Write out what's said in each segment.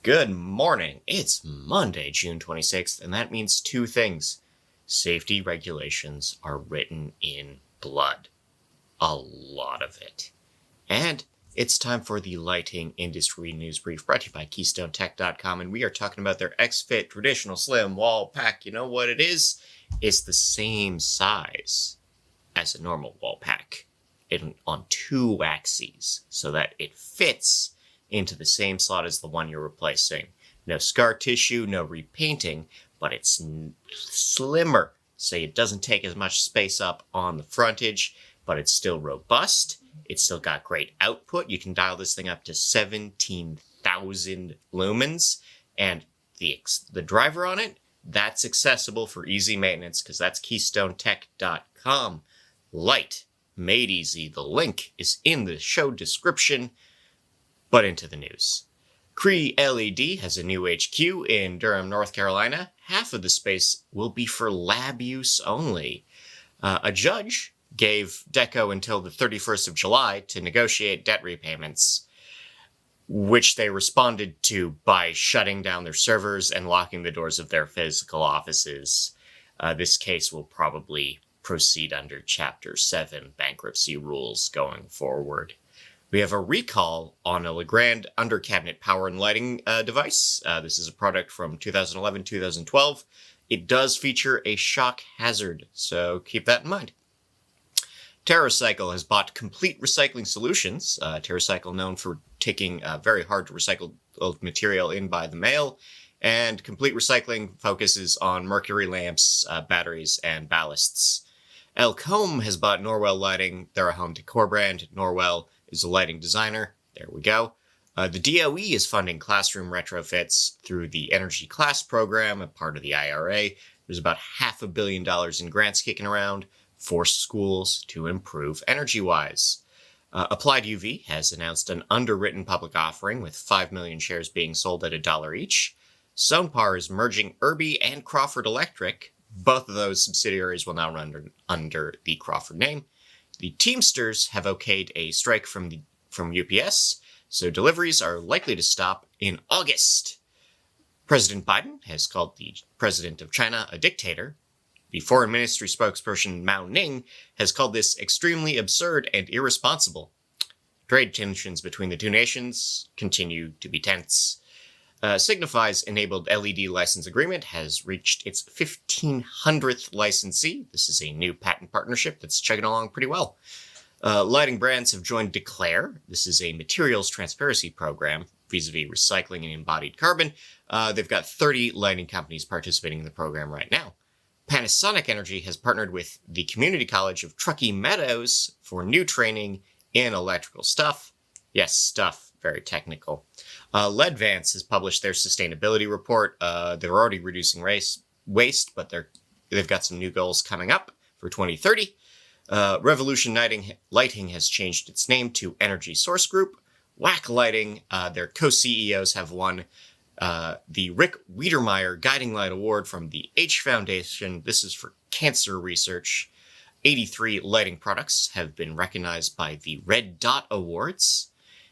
Good morning. It's Monday, June 26th, and that means two things. Safety regulations are written in blood. A lot of it. And it's time for the lighting industry news brief brought to you by KeystoneTech.com, and we are talking about their XFit traditional slim wall pack. You know what it is? It's the same size as a normal wall pack on two axes so that it fits into the same slot as the one you're replacing. No scar tissue, no repainting, but it's slimmer, so it doesn't take as much space up on the frontage, but it's still robust. It's still got great output. You can dial this thing up to 17,000 lumens, and the driver on it, that's accessible for easy maintenance because that's KeystoneTech.com. Light, made easy. The link is in the show description. But into the news. Cree LED has a new HQ in Durham, North Carolina. Half of the space will be for lab use only. A judge gave Deco until the 31st of July to negotiate debt repayments, which they responded to by shutting down their servers and locking the doors of their physical offices. This case will probably proceed under Chapter 7 bankruptcy rules going forward. We have a recall on a Legrand under-cabinet power and lighting device. This is a product from 2011-2012. It does feature a shock hazard, so keep that in mind. TerraCycle has bought Complete Recycling Solutions. TerraCycle known for taking very hard to recycle material in by the mail, and Complete Recycling focuses on mercury lamps, batteries, and ballasts. Elcombe has bought Norwell Lighting. They're a home decor brand. Norwell is a lighting designer. There we go. The DOE is funding classroom retrofits through the Energy Class program, a part of the IRA. There's about $500 million in grants kicking around for schools to improve energy-wise. Applied UV has announced an underwritten public offering with 5 million shares being sold at $1 each. Sonepar is merging Irby and Crawford Electric. Both of those subsidiaries will now run under the Crawford name. The Teamsters have okayed a strike from UPS, so deliveries are likely to stop in August. President Biden has called the president of China a dictator. The Foreign Ministry spokesperson Mao Ning has called this extremely absurd and irresponsible. Trade tensions between the two nations continue to be tense. Signify's enabled LED license agreement has reached its 1,500th licensee. This is a new patent partnership that's chugging along pretty well. Lighting brands have joined Declare. This is a materials transparency program vis-a-vis recycling and embodied carbon. They've got 30 lighting companies participating in the program right now. Panasonic Energy has partnered with the Community College of Truckee Meadows for new training in electrical stuff. Yes, stuff. Very technical. Leadvance has published their sustainability report. They're already reducing waste, but they've got some new goals coming up for 2030. Revolution Lighting has changed its name to Energy Source Group. WAC Lighting, their co-CEOs have won the Rick Wiedemeyer Guiding Light Award from the H Foundation. This is for cancer research. 83 lighting products have been recognized by the Red Dot Awards.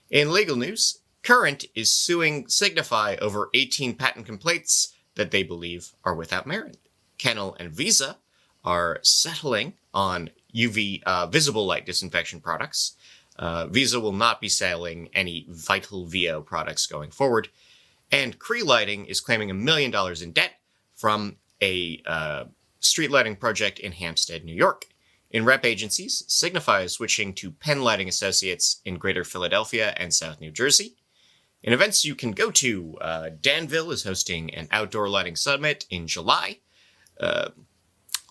In legal news, Current is suing Signify over 18 patent complaints that they believe are without merit. Kennel and Visa are settling on UV visible light disinfection products. Visa will not be selling any Vital VO products going forward. And Cree Lighting is claiming $1 million in debt from a street lighting project in Hampstead, New York. In rep agencies, Signify is switching to Penn Lighting Associates in Greater Philadelphia and South New Jersey. In events you can go to, Danville is hosting an outdoor lighting summit in July.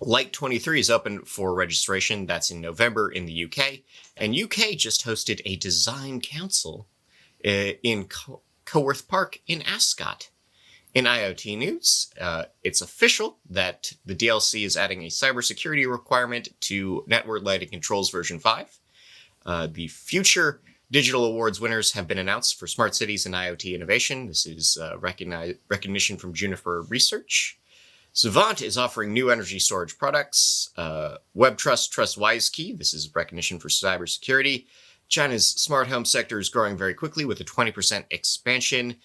Light 23 is open for registration. That's in November in the UK. And UK just hosted a design council in Coworth Park in Ascot. In IoT news, it's official that the DLC is adding a cybersecurity requirement to Network Lighting Controls version 5. The future Digital Awards winners have been announced for Smart Cities and IoT Innovation. This is recognition from Juniper Research. Savant is offering new energy storage products. WebTrust Trust WiseKey. This is recognition for cybersecurity. China's smart home sector is growing very quickly with a 20% expansion.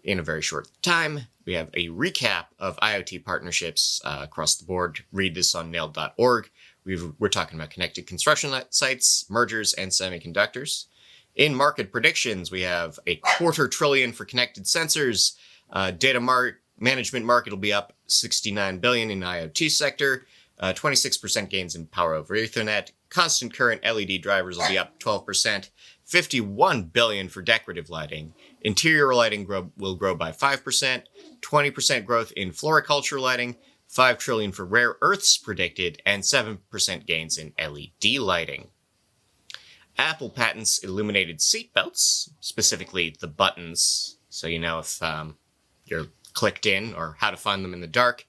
in a very short time. We have a recap of IoT partnerships across the board. Read this on nailed.org. We're talking about connected construction sites, mergers, and semiconductors. In market predictions, we have $250 billion for connected sensors. Data management market will be up $69 billion in IoT sector. 26% gains in power over Ethernet. Constant current LED drivers will be up 12%. $51 billion for decorative lighting. Interior lighting will grow by 5%. 20% growth in floriculture lighting. $5 trillion for rare earths predicted, and 7% gains in LED lighting. Apple patents illuminated seatbelts, specifically the buttons, so you know if you're clicked in or how to find them in the dark.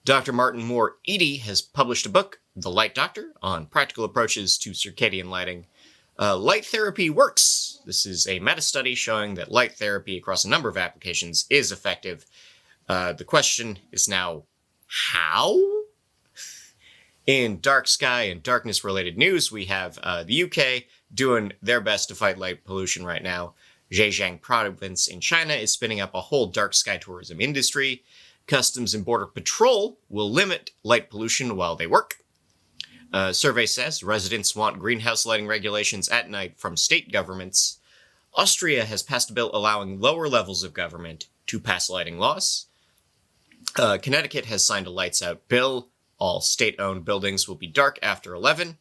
Dr. Martin Moore Eady has published a book, The Light Doctor, on practical approaches to circadian lighting. Light therapy works. This is a meta-study showing that light therapy across a number of applications is effective. The question is now, how? In dark sky and darkness-related news, we have the UK doing their best to fight light pollution right now. Zhejiang province in China is spinning up a whole dark sky tourism industry. Customs and Border Patrol will limit light pollution while they work. Survey says residents want greenhouse lighting regulations at night from state governments. Austria has passed a bill allowing lower levels of government to pass lighting laws. Connecticut has signed a lights out bill. All state-owned buildings will be dark after 11.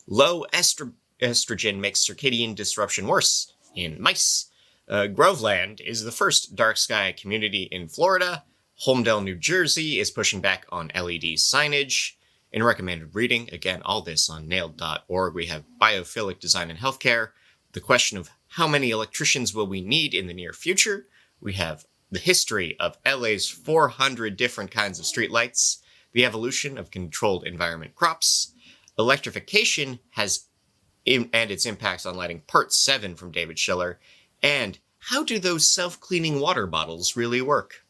Low estrogen makes circadian disruption worse in mice. Groveland is the first dark sky community in Florida. Holmdel, New Jersey is pushing back on LED signage. In recommended reading, again, all this on nailed.org, we have biophilic design in healthcare, the question of how many electricians will we need in the near future. We have the history of LA's 400 different kinds of streetlights, the evolution of controlled environment crops, electrification and its impacts on lighting, part 7 from David Schiller, and how do those self-cleaning water bottles really work?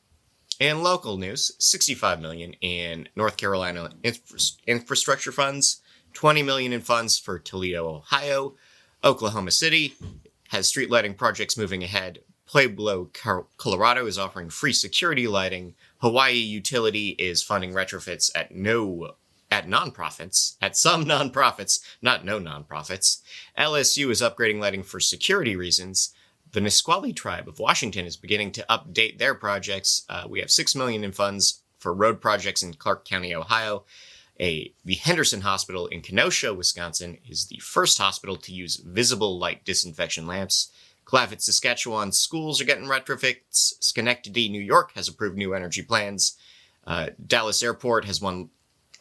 In local news, $65 million in North Carolina infrastructure funds, $20 million in funds for Toledo, Ohio. Oklahoma City has street lighting projects moving ahead. Pueblo, Colorado is offering free security lighting. Hawaii Utility is funding retrofits at some nonprofits, not no nonprofits. LSU is upgrading lighting for security reasons. The Nisqually tribe of Washington is beginning to update their projects. We have $6 million in funds for road projects in Clark County, Ohio. The Henderson Hospital in Kenosha, Wisconsin, is the first hospital to use visible light disinfection lamps. Clafford, Saskatchewan schools are getting retrofits. Schenectady, New York has approved new energy plans. Dallas Airport has won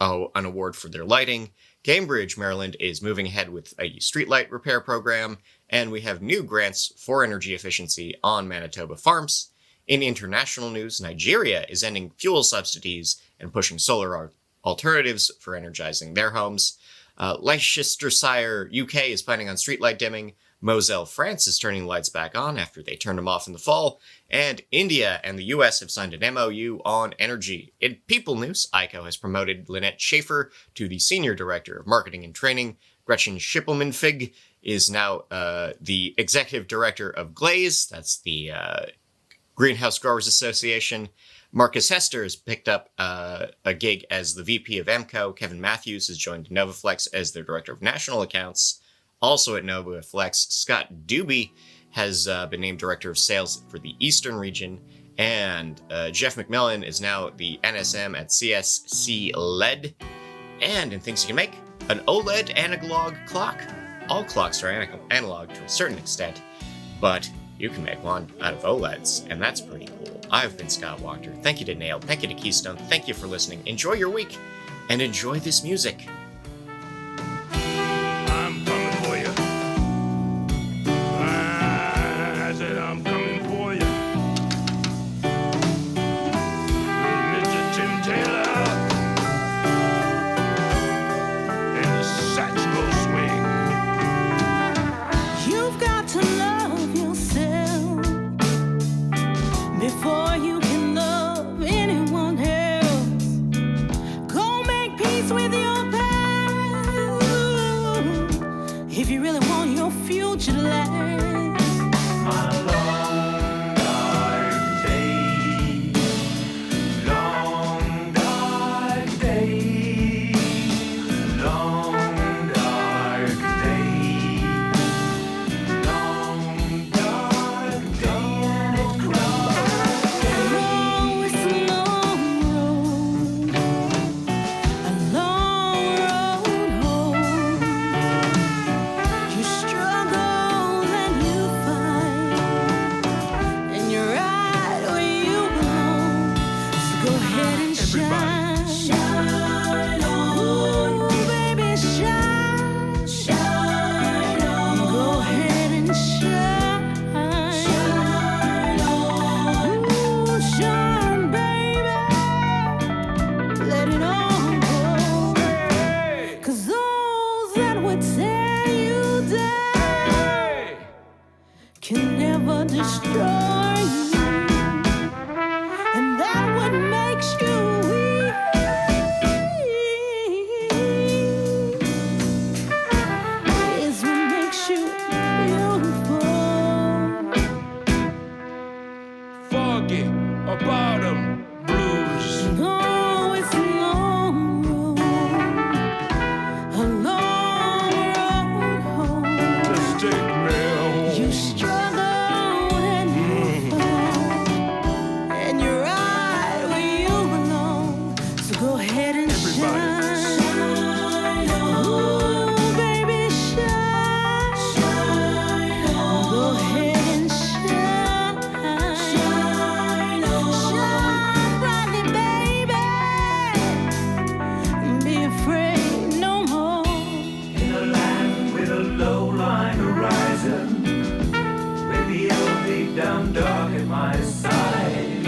an award for their lighting. Cambridge, Maryland is moving ahead with a streetlight repair program. And we have new grants for energy efficiency on Manitoba farms. In international news, Nigeria is ending fuel subsidies and pushing solar alternatives for energizing their homes. Leicestershire, UK is planning on streetlight dimming. Moselle, France is turning lights back on after they turned them off in the fall. And India and the US have signed an MOU on energy. In People news, ICO has promoted Lynette Schaefer to the Senior Director of Marketing and Training. Gretchen Schippelman-Fig is now the Executive Director of Glaze. That's the Greenhouse Growers Association. Marcus Hester has picked up a gig as the VP of EMCO. Kevin Matthews has joined Novaflex as their Director of National Accounts. Also at Novaflex, Scott Doobie has been named Director of Sales for the Eastern region. And Jeff McMillan is now the NSM at CSC LED. And in things you can make, an OLED analog clock. All clocks are analog to a certain extent, but you can make one out of OLEDs, and that's pretty cool. I've been Scott Wachter. Thank you to Nailed. Thank you to Keystone. Thank you for listening. Enjoy your week, and enjoy this music. I'm coming for you. I said I'm coming for you. Mr. Tim Taylor and the saxophone swing. You've got to love yourself before you can love anyone else. Go make peace with your past. monkey, a bottom blues. No, it's a long road, a long road home. Just take me home. You struggle and you fall, and you're right where you belong. So go ahead and Everybody. shine. Ooh, baby, shine. Go ahead and shine. Shine brightly, baby. Be afraid no more. In a land with a low-lying horizon, with the yellow deep down dark at my side,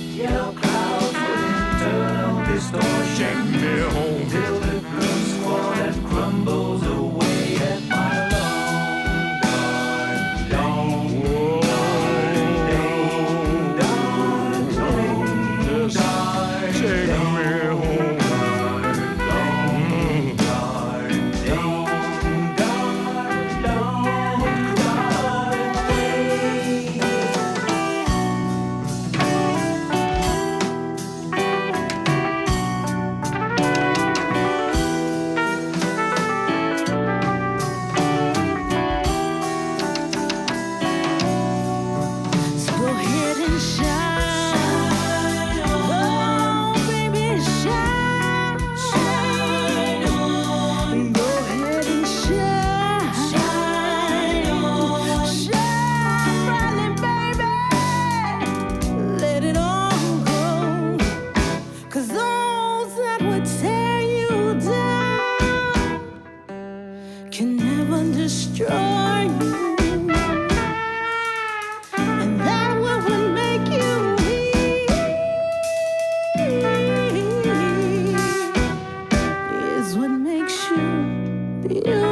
yellow clouds with internal distortion, Take me home. till the blue squall that crumbles away at my long Just take me home. So go ahead and shine. Oh, baby, shine. Go ahead and shine. Shine brightly, baby. Let it all go. 'Cause those that would tear you down can never destroy you. And that what would make you heal is what makes you beautiful.